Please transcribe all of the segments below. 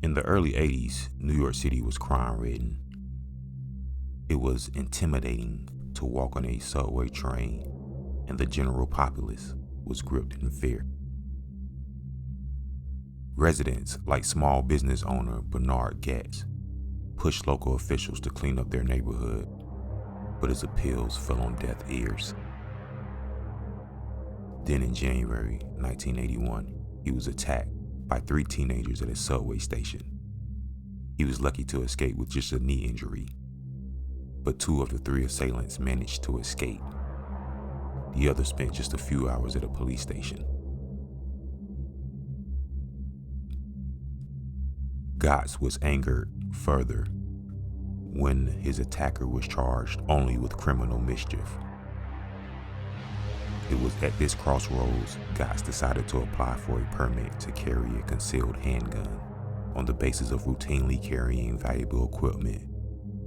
In the early 80s, New York City was crime-ridden. It was intimidating to walk on a subway train, and the general populace was gripped in fear. Residents, like small business owner Bernard Getz, pushed local officials to clean up their neighborhood, but his appeals fell on deaf ears. Then in January 1981, he was attacked by 3 teenagers at a subway station. He was lucky to escape with just a knee injury, but 2 of the 3 assailants managed to escape. The others spent just a few hours at a police station. Gotts was angered further when his attacker was charged only with criminal mischief. It was at this crossroads Gotts decided to apply for a permit to carry a concealed handgun on the basis of routinely carrying valuable equipment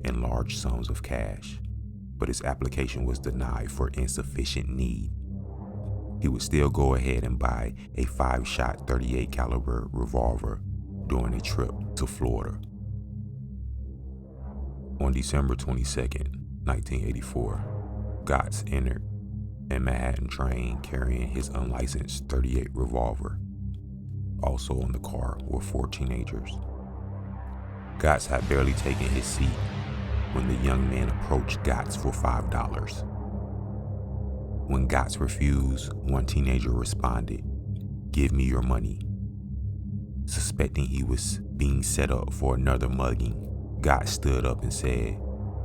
and large sums of cash, but his application was denied for insufficient need. He would still go ahead and buy a 5-shot 38 caliber revolver during a trip to Florida. On December 22nd, 1984, Gotts entered a Manhattan train carrying his unlicensed 38 revolver. Also on the car were 4 teenagers. Gotts had barely taken his seat when the young man approached Gotts for $5. When Gotts refused, one teenager responded, "Give me your money." Suspecting he was being set up for another mugging, Gotts stood up and said,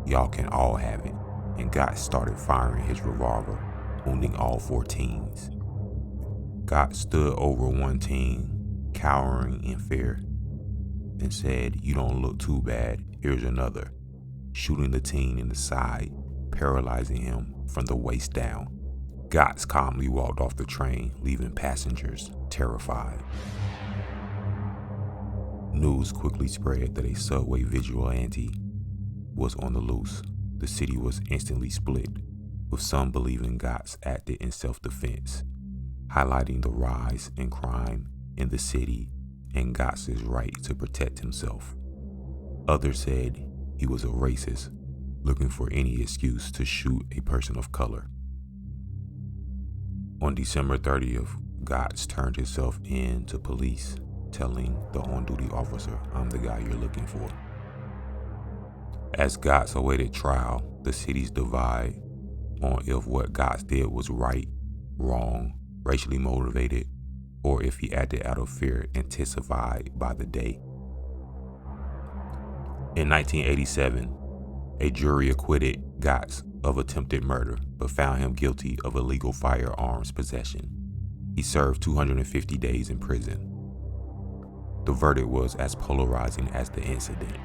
"Y'all can all have it," and Gotts started firing his revolver, wounding all 4 teens. Gotts stood over one teen, cowering in fear, and said, "You don't look too bad, here's another," shooting the teen in the side, paralyzing him from the waist down. Gotts calmly walked off the train, leaving passengers terrified. News quickly spread that a subway vigilante was on the loose. The city was instantly split, with some believing Gotts acted in self-defense, highlighting the rise in crime in the city and Gotts' right to protect himself. Others said he was a racist, looking for any excuse to shoot a person of color. On December 30th, Gotts turned himself in to police, telling the on-duty officer, "I'm the guy you're looking for." As Gotts awaited trial, the city's divide on if what Gotts did was right, wrong, racially motivated, or if he acted out of fear intensified by the day. In 1987, a jury acquitted Gotts of attempted murder, but found him guilty of illegal firearms possession. He served 250 days in prison. The verdict was as polarizing as the incident.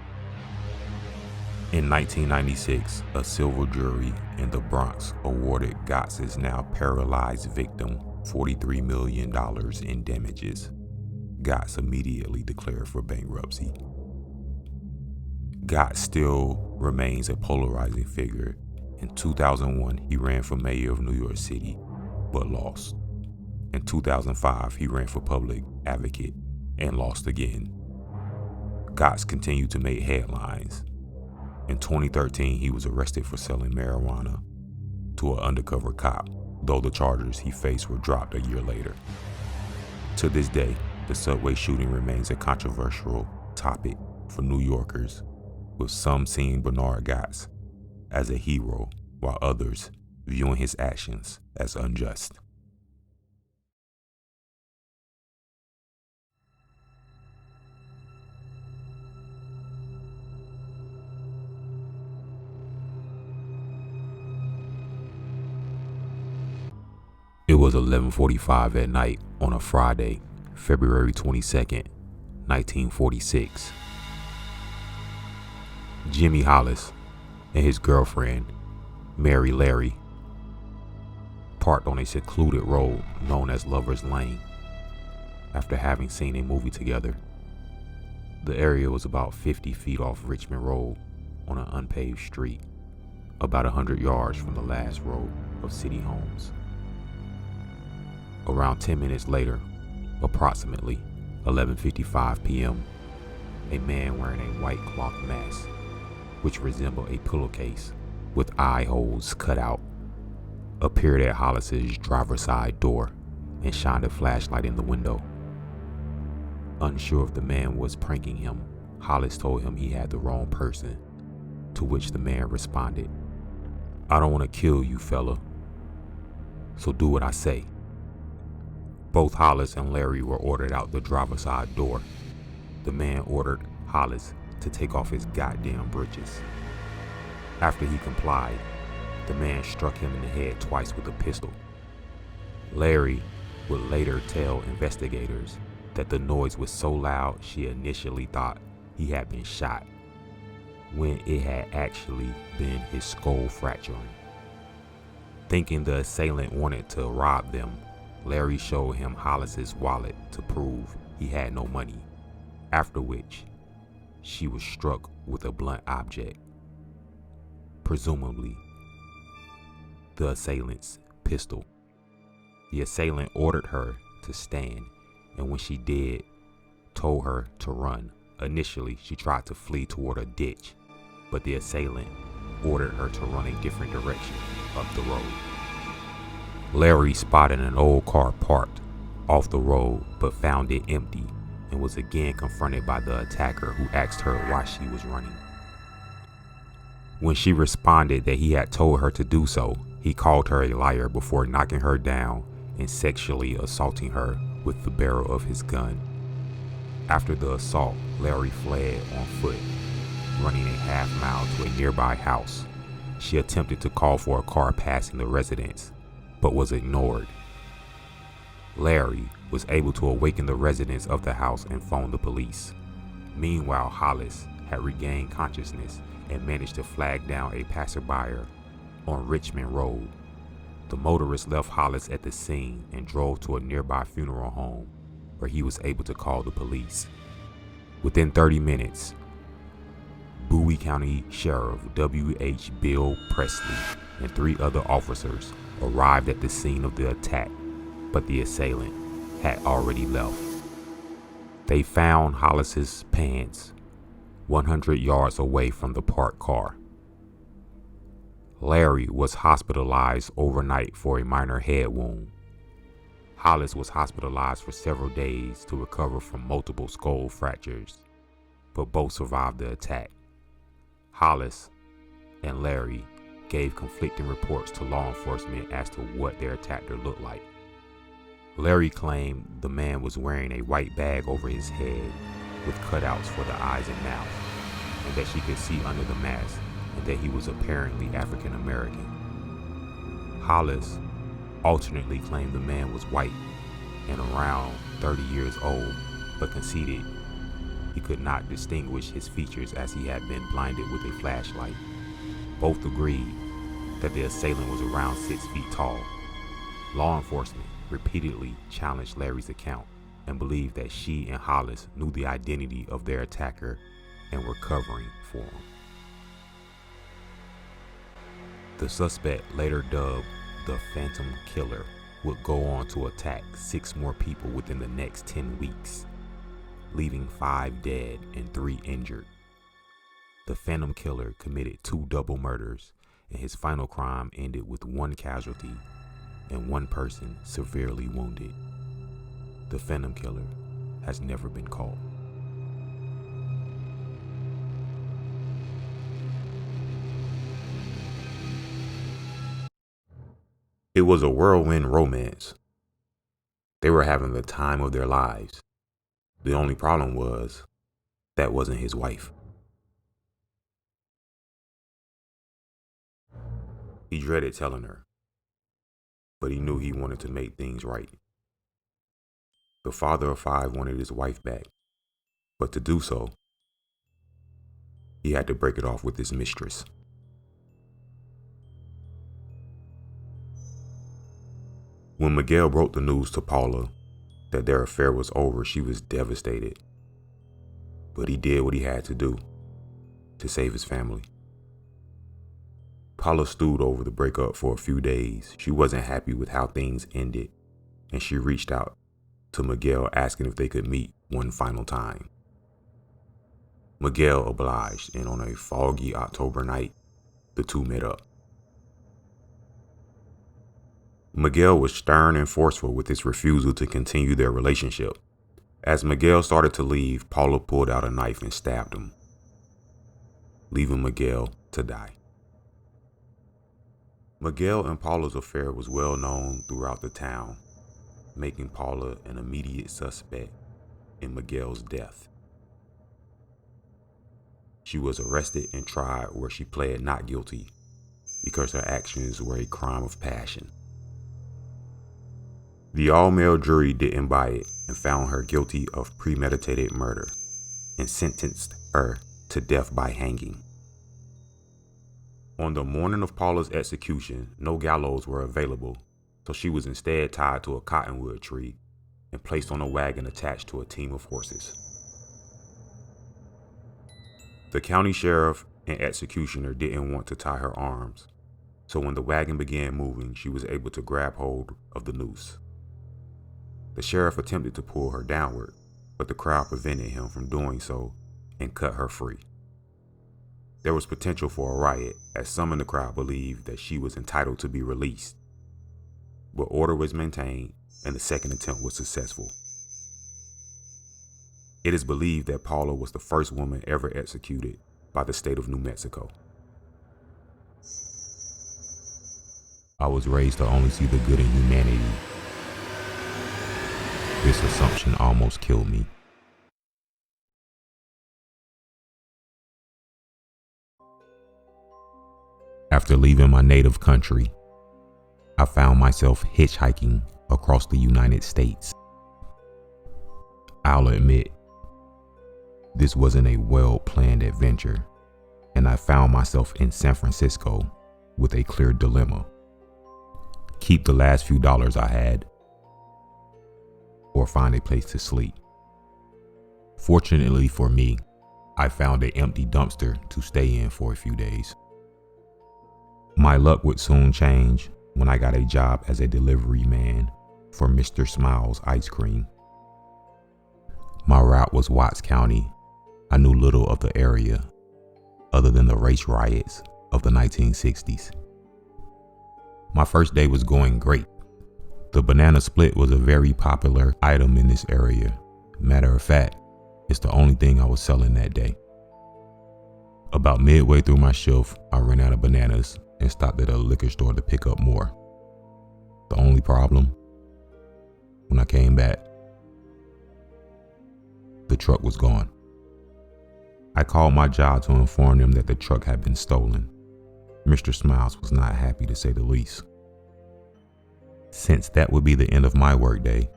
In 1996, a civil jury in the Bronx awarded Gotts' now paralyzed victim $43 million in damages. Gotts immediately declared for bankruptcy. Gotts still remains a polarizing figure. In 2001, he ran for mayor of New York City, but lost. In 2005, he ran for public advocate and lost again. Gotts continued to make headlines. In 2013, he was arrested for selling marijuana to an undercover cop, though the charges he faced were dropped a year later. To this day, the subway shooting remains a controversial topic for New Yorkers, with some seeing Bernard Gotts as a hero, while others viewing his actions as unjust. It was 11:45 at night on a Friday, February 22nd, 1946. Jimmy Hollis and his girlfriend, Mary Larry, parked on a secluded road known as Lover's Lane after having seen a movie together. The area was about 50 feet off Richmond Road on an unpaved street, about 100 yards from the last row of city homes. Around 10 minutes later, approximately 11:55 p.m., a man wearing a white cloth mask, which resembled a pillowcase with eye holes cut out, appeared at Hollis's driver's side door and shined a flashlight in the window. Unsure if the man was pranking him, Hollis told him he had the wrong person, to which the man responded, "I don't want to kill you, fella, so do what I say." Both Hollis and Larry were ordered out the driver's side door. The man ordered Hollis to take off his goddamn britches. After he complied, the man struck him in the head twice with a pistol. Larry would later tell investigators that the noise was so loud she initially thought he had been shot, when it had actually been his skull fracturing. Thinking the assailant wanted to rob them, Larry showed him Hollis's wallet to prove he had no money, after which she was struck with a blunt object, presumably the assailant's pistol. The assailant ordered her to stand, and when she did, told her to run. Initially, she tried to flee toward a ditch, but the assailant ordered her to run a different direction up the road. Larry spotted an old car parked off the road but found it empty and was again confronted by the attacker, who asked her why she was running. When she responded that he had told her to do so, he called her a liar before knocking her down and sexually assaulting her with the barrel of his gun. After the assault, Larry fled on foot, running a half mile to a nearby house. She attempted to call for a car passing the residence, but was ignored. Larry was able to awaken the residents of the house and phone the police. Meanwhile, Hollis had regained consciousness and managed to flag down a passerby on Richmond Road. The motorist left Hollis at the scene and drove to a nearby funeral home, where he was able to call the police. Within 30 minutes, Bowie County Sheriff W.H. Bill Presley and 3 other officers arrived at the scene of the attack, but the assailant had already left. They found Hollis's pants 100 yards away from the parked car. Larry was hospitalized overnight for a minor head wound. Hollis was hospitalized for several days to recover from multiple skull fractures, but both survived the attack. Hollis and Larry gave conflicting reports to law enforcement as to what their attacker looked like. Larry claimed the man was wearing a white bag over his head with cutouts for the eyes and mouth, and that she could see under the mask, and that he was apparently African American. Hollis alternately claimed the man was white and around 30 years old, but conceded he could not distinguish his features as he had been blinded with a flashlight. Both agreed that the assailant was around 6 feet tall. Law enforcement repeatedly challenged Larry's account and believed that she and Hollis knew the identity of their attacker and were covering for him. The suspect, later dubbed the Phantom Killer, would go on to attack 6 more people within the next 10 weeks, leaving 5 dead and 3 injured. The Phantom Killer committed 2 double murders, and his final crime ended with 1 casualty and 1 person severely wounded. The Phantom Killer has never been caught. It was a whirlwind romance. They were having the time of their lives. The only problem was, that wasn't his wife. He dreaded telling her, but he knew he wanted to make things right. The father of 5 wanted his wife back, but to do so, he had to break it off with his mistress. When Miguel broke the news to Paula that their affair was over, she was devastated. But he did what he had to do to save his family. Paula stewed over the breakup for a few days. She wasn't happy with how things ended, and she reached out to Miguel asking if they could meet one final time. Miguel obliged, and on a foggy October night, the two met up. Miguel was stern and forceful with his refusal to continue their relationship. As Miguel started to leave, Paula pulled out a knife and stabbed him, leaving Miguel to die. Miguel and Paula's affair was well known throughout the town, making Paula an immediate suspect in Miguel's death. She was arrested and tried, where she pled not guilty because her actions were a crime of passion. The all-male jury didn't buy it and found her guilty of premeditated murder and sentenced her to death by hanging. On the morning of Paula's execution, no gallows were available, so she was instead tied to a cottonwood tree and placed on a wagon attached to a team of horses. The county sheriff and executioner didn't want to tie her arms, so when the wagon began moving, she was able to grab hold of the noose. The sheriff attempted to pull her downward, but the crowd prevented him from doing so and cut her free. There was potential for a riot, as some in the crowd believed that she was entitled to be released, but order was maintained and the second attempt was successful. It is believed that Paula was the first woman ever executed by the state of New Mexico. I was raised to only see the good in humanity. This assumption almost killed me. After leaving my native country, I found myself hitchhiking across the United States. I'll admit, this wasn't a well-planned adventure, and I found myself in San Francisco with a clear dilemma. Keep the last few dollars I had, or find a place to sleep. Fortunately for me, I found an empty dumpster to stay in for a few days. My luck would soon change when I got a job as a delivery man for Mr. Smiles Ice Cream. My route was Watts County. I knew little of the area other than the race riots of the 1960s. My first day was going great. The banana split was a very popular item in this area. Matter of fact, it's the only thing I was selling that day. About midway through my shift, I ran out of bananas and stopped at a liquor store to pick up more. The only problem, when I came back, the truck was gone. I called my job to inform them that the truck had been stolen. Mr. Smiles was not happy, to say the least. Since that would be the end of my workday,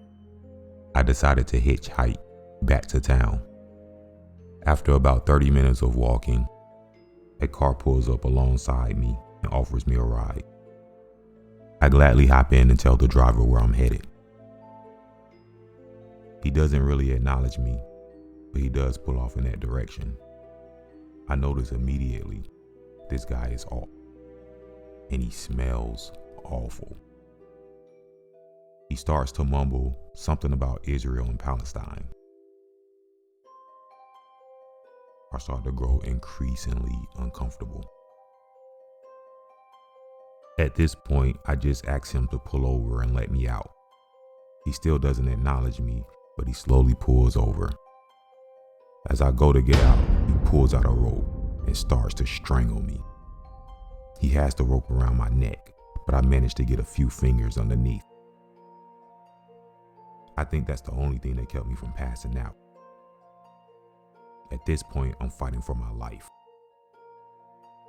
I decided to hitchhike back to town. After about 30 minutes of walking, a car pulls up alongside me and offers me a ride. I gladly hop in and tell the driver where I'm headed. He doesn't really acknowledge me, but he does pull off in that direction. I notice immediately this guy is off, and he smells awful. He starts to mumble something about Israel and Palestine. I start to grow increasingly uncomfortable. At this point, I just ask him to pull over and let me out. He still doesn't acknowledge me, but he slowly pulls over. As I go to get out, he pulls out a rope and starts to strangle me. He has the rope around my neck, but I manage to get a few fingers underneath. I think that's the only thing that kept me from passing out. At this point, I'm fighting for my life.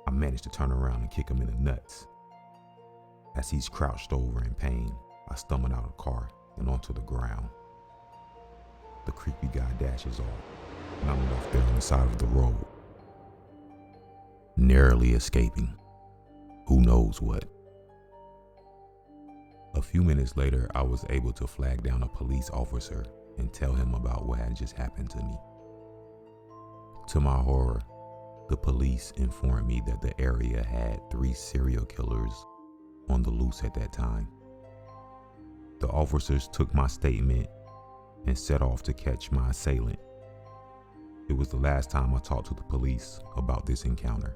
I manage to turn around and kick him in the nuts. As he's crouched over in pain, I stumble out of the car and onto the ground. The creepy guy dashes off, and I'm left there on the side of the road, narrowly escaping who knows what. A few minutes later, I was able to flag down a police officer and tell him about what had just happened to me. To my horror, the police informed me that the area had 3 serial killers on the loose at that time. The officers took my statement and set off to catch my assailant. It was the last time I talked to the police about this encounter.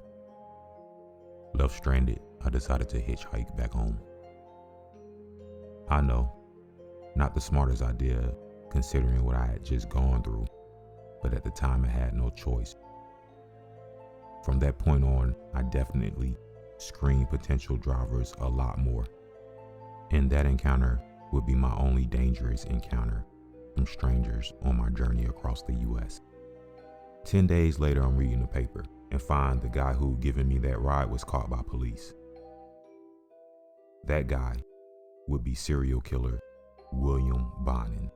Left stranded, I decided to hitchhike back home. I know, not the smartest idea considering what I had just gone through, but at the time I had no choice. From that point on, I definitely screened potential drivers a lot more. And that encounter would be my only dangerous encounter from strangers on my journey across the US. 10 days later, I'm reading the paper and find the guy who given me that ride was caught by police. That guy would be serial killer William Bonin,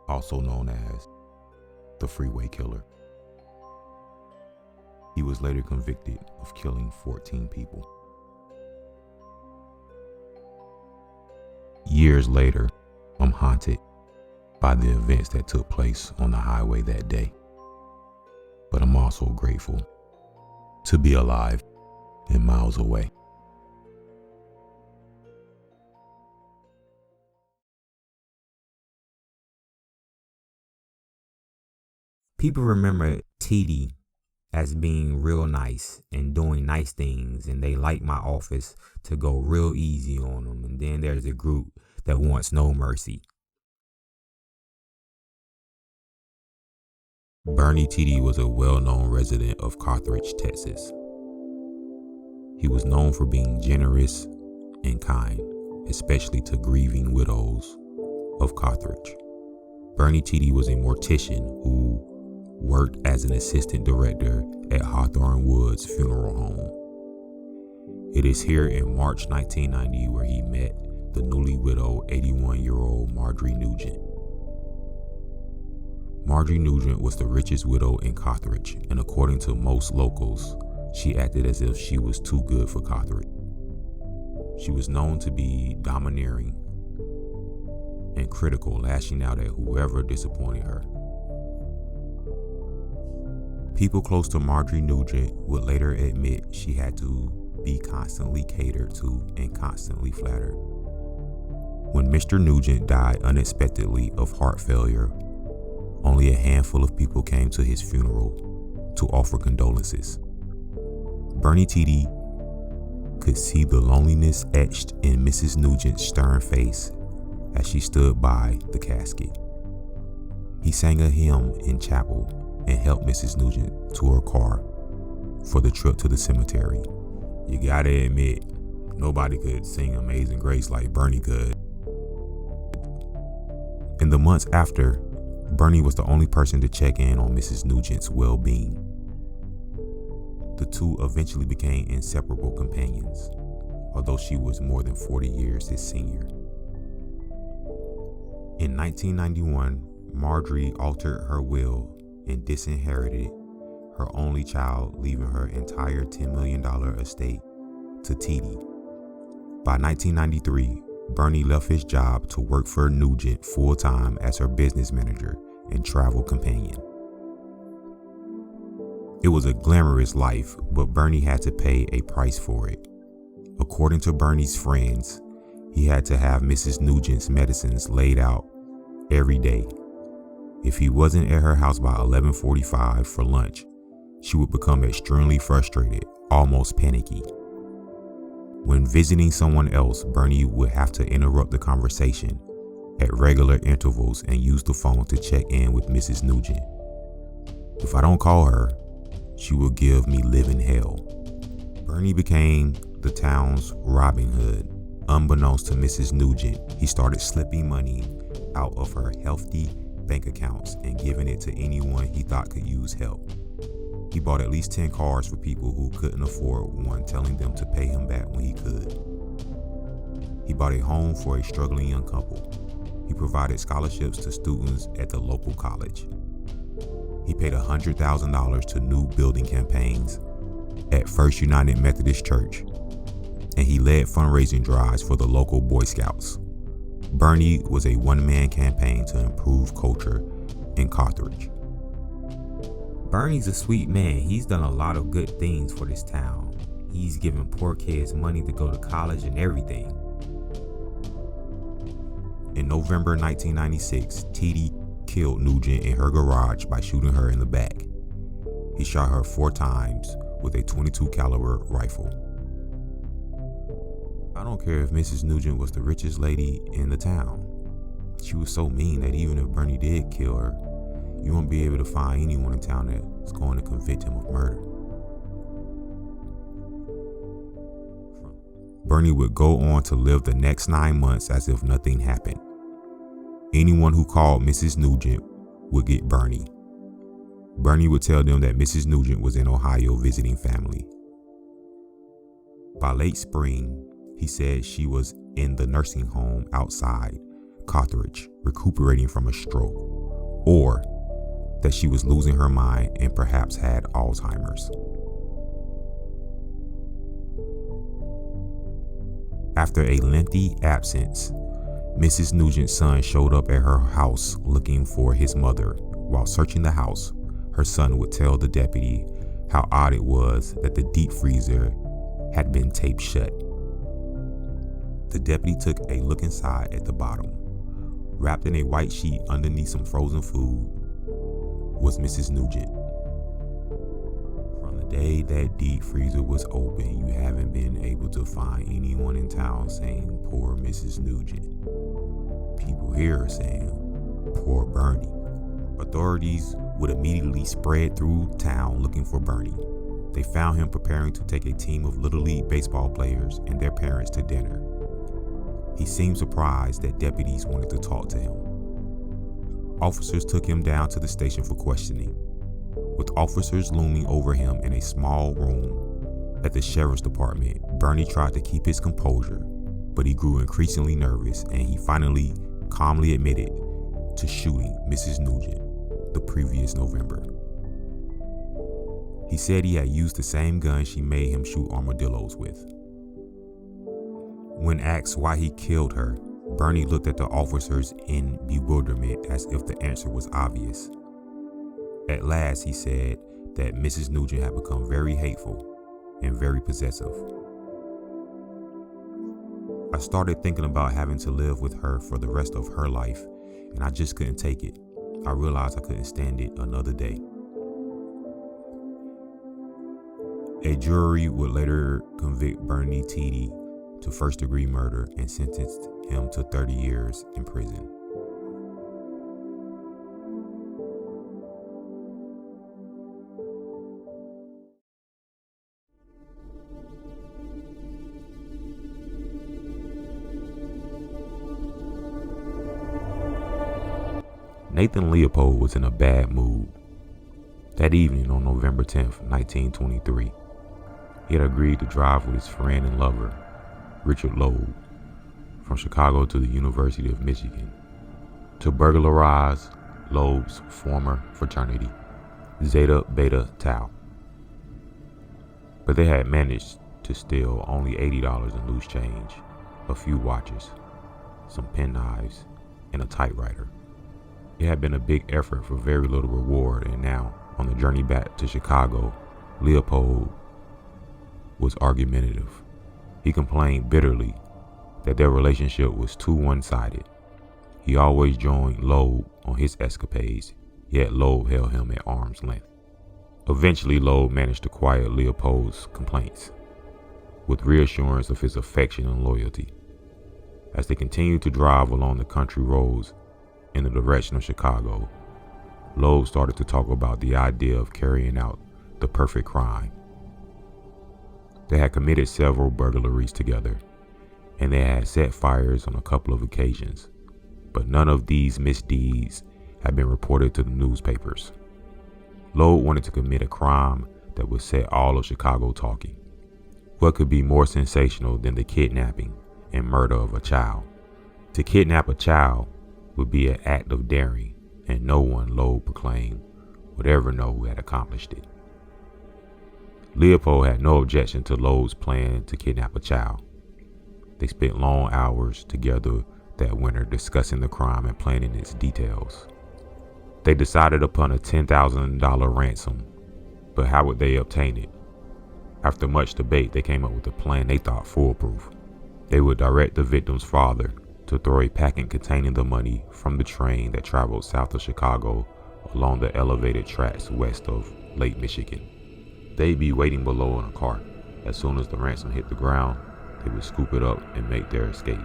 also known as the Freeway Killer. He was later convicted of killing 14 people. Years later, I'm haunted by the events that took place on the highway that day. But I'm also grateful to be alive and miles away. People remember TD as being real nice and doing nice things, and they like my office to go real easy on them. And then there's a group that wants no mercy. Bernie TD was a well-known resident of Carthage, Texas. He was known for being generous and kind, especially to grieving widows of Carthage. Bernie TD was a mortician who worked as an assistant director at Hawthorne Woods Funeral Home. It is here in March 1990 where he met the newly widowed 81-year-old Marjorie Nugent. Marjorie Nugent was the richest widow in Carthage, and according to most locals, she acted as if she was too good for Carthage. She was known to be domineering and critical, lashing out at whoever disappointed her. People close to Marjorie Nugent would later admit she had to be constantly catered to and constantly flattered. When Mr. Nugent died unexpectedly of heart failure, only a handful of people came to his funeral to offer condolences. Bernie TD could see the loneliness etched in Mrs. Nugent's stern face as she stood by the casket. He sang a hymn in chapel and helped Mrs. Nugent to her car for the trip to the cemetery. You gotta admit, nobody could sing Amazing Grace like Bernie could. In the months after, Bernie was the only person to check in on Mrs. Nugent's well-being. The two eventually became inseparable companions, although she was more than 40 years his senior. In 1991, Marjorie altered her will and disinherited her only child, leaving her entire $10 million estate to TD. By 1993, Bernie left his job to work for Nugent full-time as her business manager and travel companion. It was a glamorous life, but Bernie had to pay a price for it. According to Bernie's friends, he had to have Mrs. Nugent's medicines laid out every day. If he wasn't at her house by 11:45 for lunch, she would become extremely frustrated, almost panicky. When visiting someone else, Bernie would have to interrupt the conversation at regular intervals and use the phone to check in with Mrs. Nugent. If I don't call her, she will give me living hell. Bernie became the town's Robin Hood. Unbeknownst to Mrs. Nugent, he started slipping money out of her healthy bank accounts and giving it to anyone he thought could use help. He bought at least 10 cars for people who couldn't afford one, telling them to pay him back when he could. He bought a home for a struggling young couple. He provided scholarships to students at the local college. He paid $100,000 to new building campaigns at First United Methodist Church, and he led fundraising drives for the local Boy Scouts. Bernie was a one-man campaign to improve culture in Carthage. Bernie's a sweet man. He's done a lot of good things for this town. He's given poor kids money to go to college and everything. In November 1996, TD killed Nugent in her garage by shooting her in the back. He shot her 4 times with a .22 caliber rifle. I don't care if Mrs. Nugent was the richest lady in the town. She was so mean that even if Bernie did kill her, you won't be able to find anyone in town that's going to convict him of murder. Bernie would go on to live the next 9 months as if nothing happened. Anyone who called Mrs. Nugent would get Bernie. Bernie would tell them that Mrs. Nugent was in Ohio visiting family. By late spring, he said she was in the nursing home outside Carthage, recuperating from a stroke, or that she was losing her mind and perhaps had Alzheimer's. After a lengthy absence, Mrs. Nugent's son showed up at her house looking for his mother. While searching the house, her son would tell the deputy how odd it was that the deep freezer had been taped shut. The deputy took a look inside at the bottom. Wrapped in a white sheet underneath some frozen food was Mrs. Nugent. From the day that deep freezer was open, you haven't been able to find anyone in town saying, "Poor Mrs. Nugent." People here are saying, "Poor Bernie." Authorities would immediately spread through town looking for Bernie. They found him preparing to take a team of Little League baseball players and their parents to dinner. He seemed surprised that deputies wanted to talk to him. Officers took him down to the station for questioning. With officers looming over him in a small room at the sheriff's department, Bernie tried to keep his composure, but he grew increasingly nervous, and he finally calmly admitted to shooting Mrs. Nugent the previous November. He said he had used the same gun she made him shoot armadillos with. When asked why he killed her, Bernie looked at the officers in bewilderment as if the answer was obvious. At last, he said that Mrs. Nugent had become very hateful and very possessive. I started thinking about having to live with her for the rest of her life, and I just couldn't take it. I realized I couldn't stand it another day. A jury would later convict Bernie Tiede to first-degree murder and sentenced him to 30 years in prison. Nathan Leopold was in a bad mood. That evening on November 10th, 1923, he had agreed to drive with his friend and lover, Richard Loeb, from Chicago to the University of Michigan to burglarize Loeb's former fraternity, Zeta Beta Tau. But they had managed to steal only $80 in loose change, a few watches, some penknives, and a typewriter. It had been a big effort for very little reward, and now, on the journey back to Chicago, Leopold was argumentative. He complained bitterly that their relationship was too one-sided. He always joined Loeb on his escapades, yet Loeb held him at arm's length. Eventually, Loeb managed to quiet Leopold's complaints with reassurance of his affection and loyalty. As they continued to drive along the country roads in the direction of Chicago, Loeb started to talk about the idea of carrying out the perfect crime. They had committed several burglaries together, and they had set fires on a couple of occasions, but none of these misdeeds had been reported to the newspapers. Loeb wanted to commit a crime that would set all of Chicago talking. What could be more sensational than the kidnapping and murder of a child? To kidnap a child would be an act of daring, and no one, Loeb proclaimed, would ever know who had accomplished it. Leopold had no objection to Loeb's plan to kidnap a child. They spent long hours together that winter discussing the crime and planning its details. They decided upon a $10,000 ransom, but how would they obtain it? After much debate, they came up with a plan they thought foolproof. They would direct the victim's father to throw a packet containing the money from the train that traveled south of Chicago along the elevated tracks west of Lake Michigan. They'd be waiting below in a cart. As soon as the ransom hit the ground, they would scoop it up and make their escape.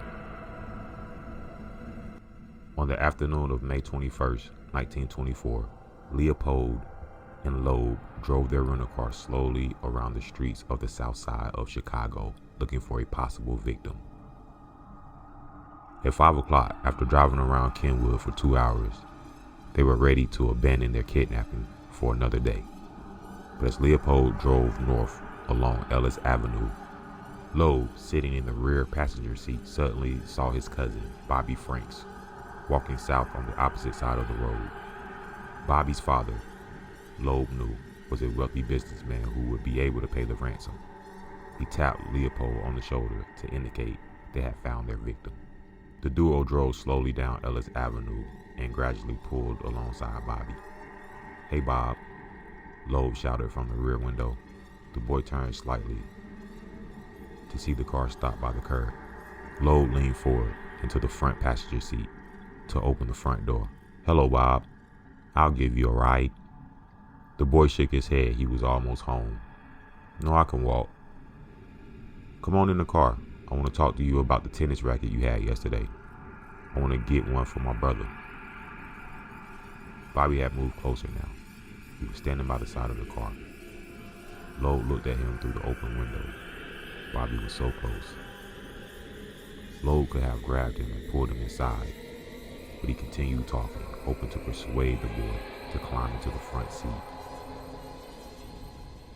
On the afternoon of May 21st, 1924, Leopold and Loeb drove their rental car slowly around the streets of the south side of Chicago, looking for a possible victim. At 5 o'clock, after driving around Kenwood for 2 hours, they were ready to abandon their kidnapping for another day. But as Leopold drove north along Ellis Avenue, Loeb, sitting in the rear passenger seat, suddenly saw his cousin, Bobby Franks, walking south on the opposite side of the road. Bobby's father, Loeb knew, was a wealthy businessman who would be able to pay the ransom. He tapped Leopold on the shoulder to indicate they had found their victim. The duo drove slowly down Ellis Avenue and gradually pulled alongside Bobby. "Hey, Bob," Loeb shouted from the rear window. The boy turned slightly to see the car stop by the curb. Loeb leaned forward into the front passenger seat to open the front door. "Hello, Bob. I'll give you a ride." The boy shook his head. He was almost home. "No, I can walk." "Come on in the car. I want to talk to you about the tennis racket you had yesterday. I want to get one for my brother." Bobby had moved closer now. He was standing by the side of the car. Loeb looked at him through the open window. Bobby was so close. Loeb could have grabbed him and pulled him inside, but he continued talking, hoping to persuade the boy to climb into the front seat.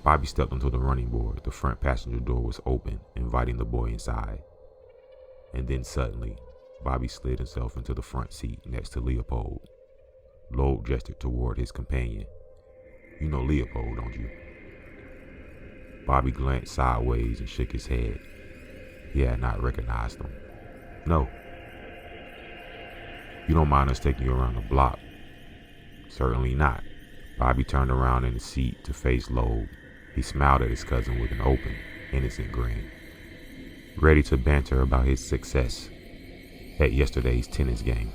Bobby stepped onto the running board. The front passenger door was open, inviting the boy inside. And then suddenly, Bobby slid himself into the front seat next to Leopold. Loeb gestured toward his companion. "You know Leopold, don't you?" Bobby glanced sideways and shook his head. He had not recognized him. "No." "You don't mind us taking you around the block?" "Certainly not." Bobby turned around in the seat to face Loeb. He smiled at his cousin with an open, innocent grin, ready to banter about his success at yesterday's tennis game.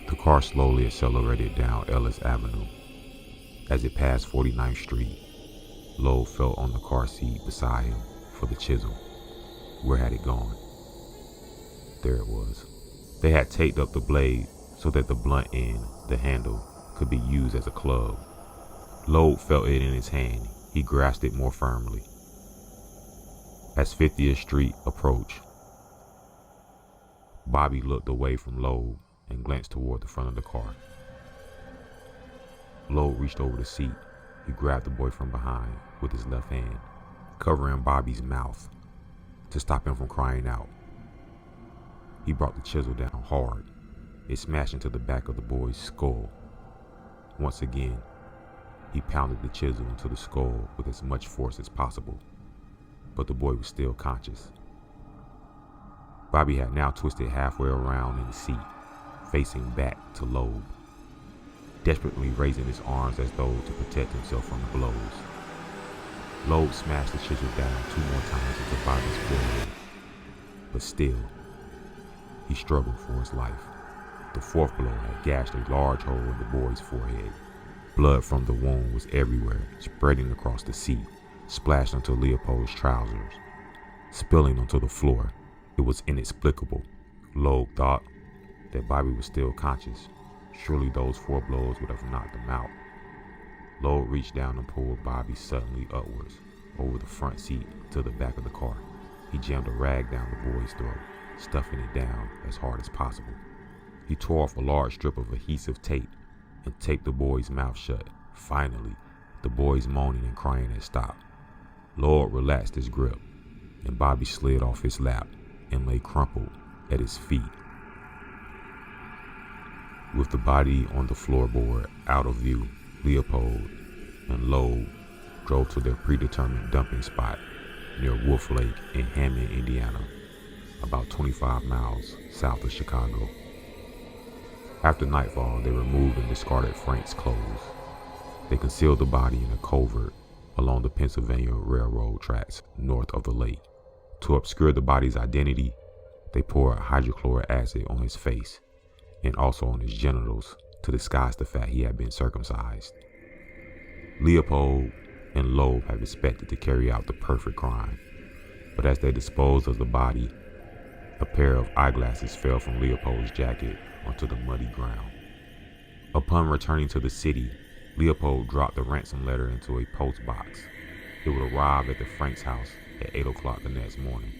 The car slowly accelerated down Ellis Avenue. As it passed 49th Street, Loeb felt on the car seat beside him for the chisel. Where had it gone? There it was. They had taped up the blade so that the blunt end, the handle, could be used as a club. Loeb felt it in his hand. He grasped it more firmly. As 50th Street approached, Bobby looked away from Loeb and glanced toward the front of the car. Loeb reached over the seat. He grabbed the boy from behind with his left hand, covering Bobby's mouth to stop him from crying out. He brought the chisel down hard. It smashed into the back of the boy's skull. Once again, he pounded the chisel into the skull with as much force as possible, but the boy was still conscious. Bobby had now twisted halfway around in the seat, facing back to Loeb, desperately raising his arms as though to protect himself from the blows. Loeb smashed the chisel down 2 more times into Bobby's forehead, but still, he struggled for his life. The 4th blow had gashed a large hole in the boy's forehead. Blood from the wound was everywhere, spreading across the seat, splashed onto Leopold's trousers, spilling onto the floor. It was inexplicable. Loeb thought that Bobby was still conscious. Surely those 4 blows would have knocked him out. Loeb reached down and pulled Bobby suddenly upwards, over the front seat to the back of the car. He jammed a rag down the boy's throat, stuffing it down as hard as possible. He tore off a large strip of adhesive tape and taped the boy's mouth shut. Finally, the boy's moaning and crying had stopped. Loeb relaxed his grip, and Bobby slid off his lap and lay crumpled at his feet. With the body on the floorboard out of view, Leopold and Loeb drove to their predetermined dumping spot near Wolf Lake in Hammond, Indiana, about 25 miles south of Chicago. After nightfall, they removed and discarded Frank's clothes. They concealed the body in a culvert along the Pennsylvania Railroad tracks north of the lake. To obscure the body's identity, They poured hydrochloric acid on his face and also on his genitals to disguise the fact he had been circumcised. Leopold and Loeb had expected to carry out the perfect crime, but as they disposed of the body, a pair of eyeglasses fell from Leopold's jacket onto the muddy ground. Upon returning to the city, Leopold dropped the ransom letter into a post box. It would arrive at the Franks' house at 8 o'clock the next morning.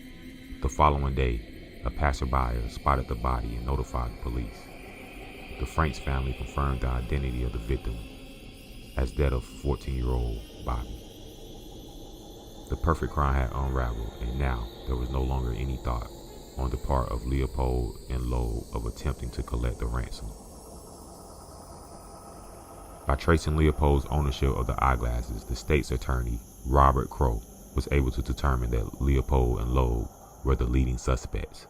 The following day, a passerby spotted the body and notified the police. The Franks family confirmed the identity of the victim as that of 14-year-old Bobby. The perfect crime had unraveled, and now there was no longer any thought on the part of Leopold and Loeb of attempting to collect the ransom. By tracing Leopold's ownership of the eyeglasses, the state's attorney, Robert Crowe, was able to determine that Leopold and Loeb were the leading suspects.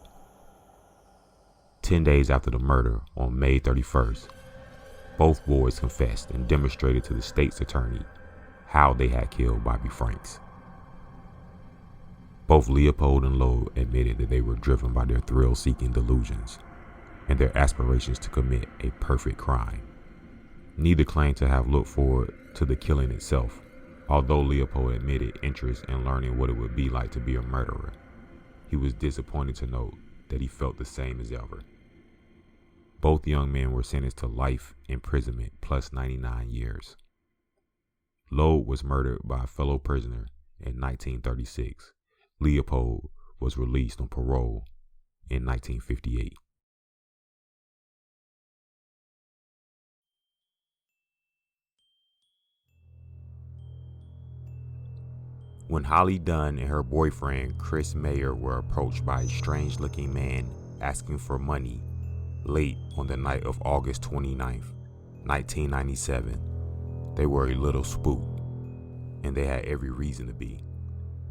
10 days after the murder, on May 31st, both boys confessed and demonstrated to the state's attorney how they had killed Bobby Franks. Both Leopold and Loeb admitted that they were driven by their thrill-seeking delusions and their aspirations to commit a perfect crime. Neither claimed to have looked forward to the killing itself, although Leopold admitted interest in learning what it would be like to be a murderer. He was disappointed to note that he felt the same as ever. Both young men were sentenced to life imprisonment plus 99 years. Loeb was murdered by a fellow prisoner in 1936. Leopold was released on parole in 1958. When Holly Dunn and her boyfriend Chris Mayer were approached by a strange-looking man asking for money late on the night of August 29th, 1997, they were a little spooked, and they had every reason to be.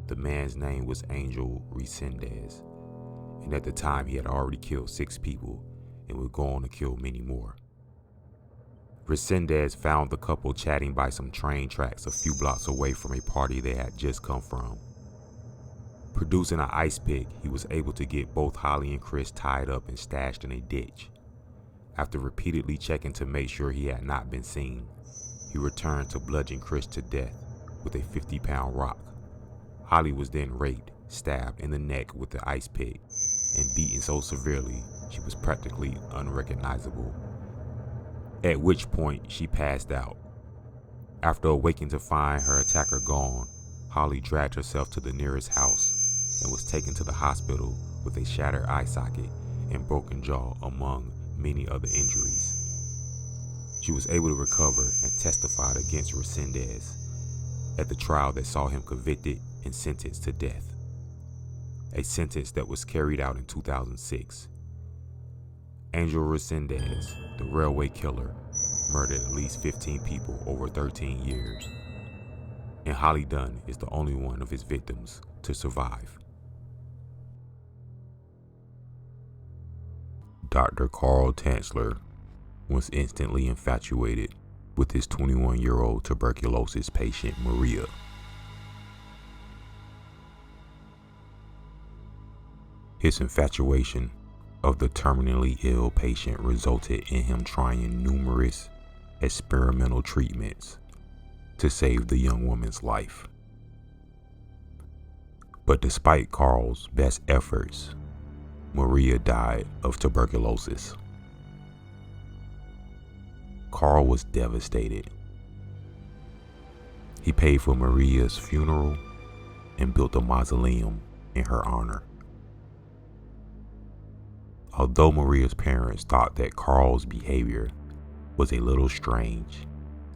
The man's name was Angel Resendez, and at the time he had already killed 6 people and would go on to kill many more. Resendez found the couple chatting by some train tracks a few blocks away from a party they had just come from. Producing an ice pick, he was able to get both Holly and Chris tied up and stashed in a ditch. After repeatedly checking to make sure he had not been seen, he returned to bludgeon Chris to death with a 50-pound rock. Holly was then raped, stabbed in the neck with the ice pick, and beaten so severely she was practically unrecognizable, at which point she passed out. After awaking to find her attacker gone, Holly dragged herself to the nearest house and was taken to the hospital with a shattered eye socket and broken jaw among many other injuries. She was able to recover and testified against Resendez at the trial that saw him convicted and sentenced to death, a sentence that was carried out in 2006. Angel Resendez, the railway killer, murdered at least 15 people over 13 years, and Holly Dunn is the only one of his victims to survive. Dr. Carl Tanzler was instantly infatuated with his 21-year-old tuberculosis patient Maria. His infatuation of the terminally ill patient resulted in him trying numerous experimental treatments to save the young woman's life. But despite Carl's best efforts, Maria died of tuberculosis. Carl was devastated. He paid for Maria's funeral and built a mausoleum in her honor. Although Maria's parents thought that Carl's behavior was a little strange,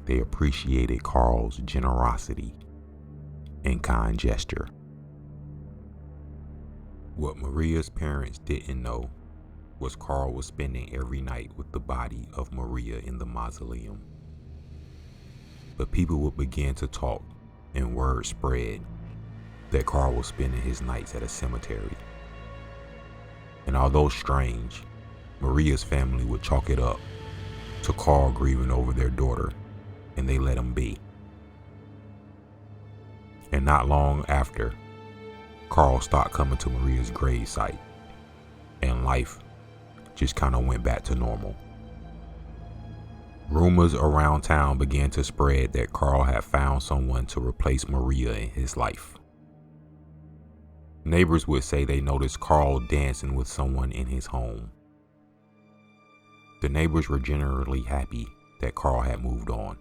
they appreciated Carl's generosity and kind gesture. What Maria's parents didn't know was Carl was spending every night with the body of Maria in the mausoleum. But people would begin to talk, and word spread that Carl was spending his nights at a cemetery. And although strange, Maria's family would chalk it up to Carl grieving over their daughter, and they let him be. And not long after, Carl stopped coming to Maria's gravesite. life just kind of went back to normal. Rumors around town began to spread that Carl had found someone to replace Maria in his life. Neighbors would say they noticed Carl dancing with someone in his home. The neighbors were generally happy that Carl had moved on.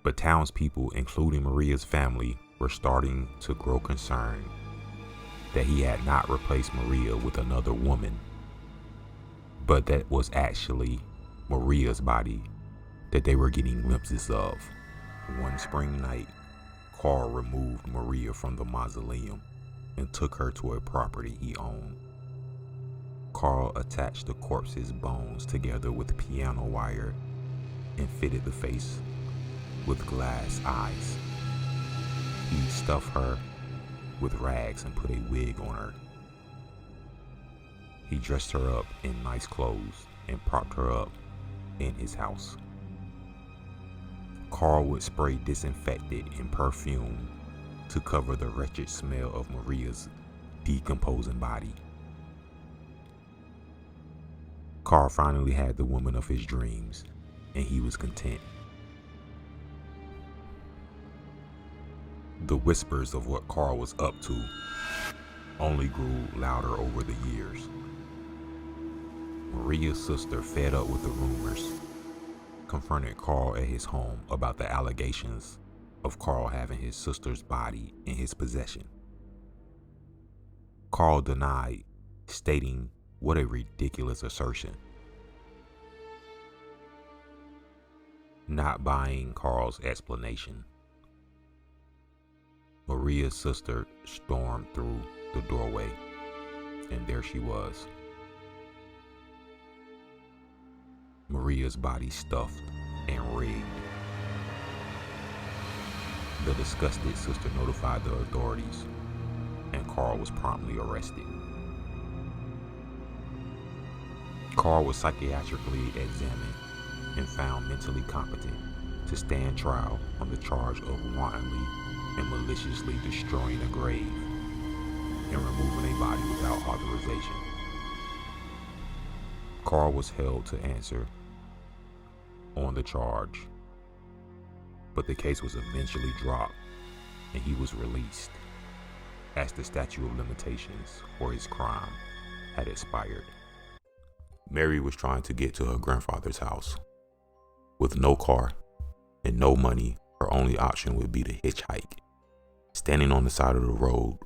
But townspeople, including Maria's family, were starting to grow concerned that he had not replaced Maria with another woman, but that was actually Maria's body that they were getting glimpses of. One spring night, Carl removed Maria from the mausoleum and took her to a property he owned. Carl attached the corpse's bones together with piano wire and fitted the face with glass eyes. He stuffed her with rags and put a wig on her. He dressed her up in nice clothes and propped her up in his house. Carl would spray disinfectant and perfume to cover the wretched smell of Maria's decomposing body. Carl finally had the woman of his dreams, and he was content. The whispers of what Carl was up to only grew louder over the years. Maria's sister, fed up with the rumors, confronted Carl at his home about the allegations of Carl having his sister's body in his possession. Carl denied, stating, "What a ridiculous assertion." Not buying Carl's explanation, Maria's sister stormed through the doorway, and there she was. Maria's body stuffed and rigged. The disgusted sister notified the authorities, and Carl was promptly arrested. Carl was psychiatrically examined and found mentally competent to stand trial on the charge of wantonly and maliciously destroying a grave and removing a body without authorization. Carl was held to answer on the charge, but the case was eventually dropped and he was released as the statute of limitations for his crime had expired. Mary was trying to get to her grandfather's house. With no car and no money, her only option would be to hitchhike. Standing on the side of the road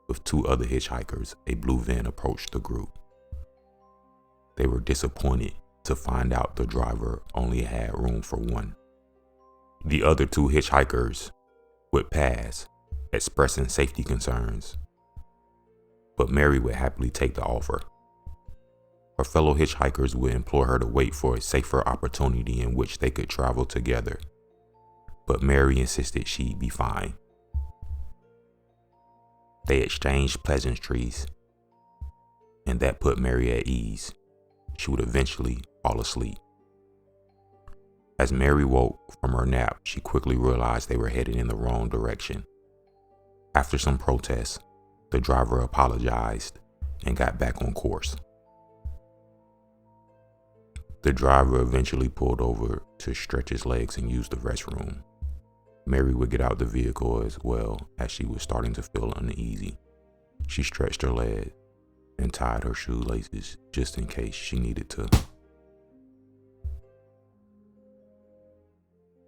with two other hitchhikers, a blue van approached the group. They were disappointed to find out the driver only had room for one. The other two hitchhikers would pass, expressing safety concerns, but Mary would happily take the offer. Her fellow hitchhikers would implore her to wait for a safer opportunity in which they could travel together, but Mary insisted she'd be fine. They exchanged pleasantries, and that put Mary at ease. She would eventually fall asleep. As Mary woke from her nap, she quickly realized they were headed in the wrong direction. After some protests, the driver apologized and got back on course. The driver eventually pulled over to stretch his legs and use the restroom. Mary would get out the vehicle as well as she was starting to feel uneasy. She stretched her leg and tied her shoelaces just in case she needed to.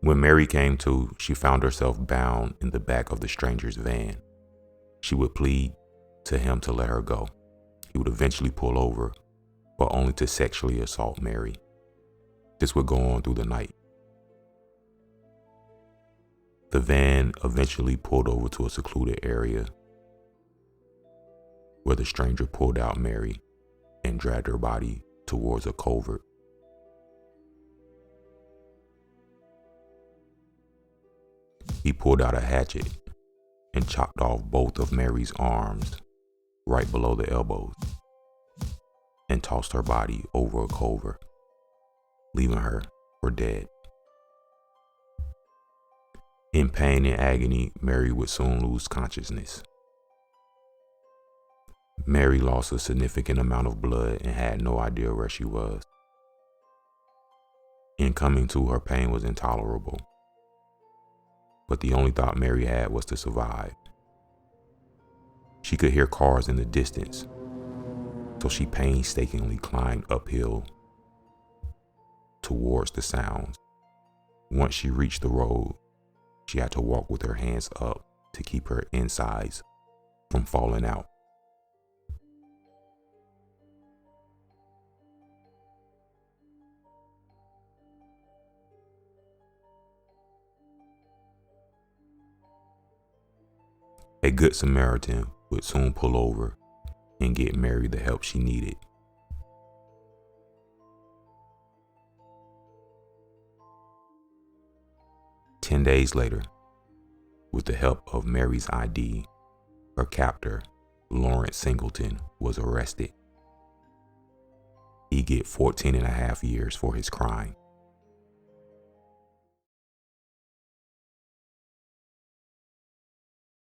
When Mary came to, she found herself bound in the back of the stranger's van. She would plead to him to let her go. He would eventually pull over, but only to sexually assault Mary. This would go on through the night. The van eventually pulled over to a secluded area where the stranger pulled out Mary and dragged her body towards a culvert. He pulled out a hatchet and chopped off both of Mary's arms right below the elbows and tossed her body over a culvert, leaving her for dead. In pain and agony, Mary would soon lose consciousness. Mary lost a significant amount of blood and had no idea where she was. In coming to, her pain was intolerable, but the only thought Mary had was to survive. She could hear cars in the distance, so she painstakingly climbed uphill towards the sounds. Once she reached the road, she had to walk with her hands up to keep her insides from falling out. A good Samaritan would soon pull over and get Mary the help she needed. "10 days later, with the help of Mary's ID, her captor, Lawrence Singleton, was arrested. He get 14 and a half years for his crime.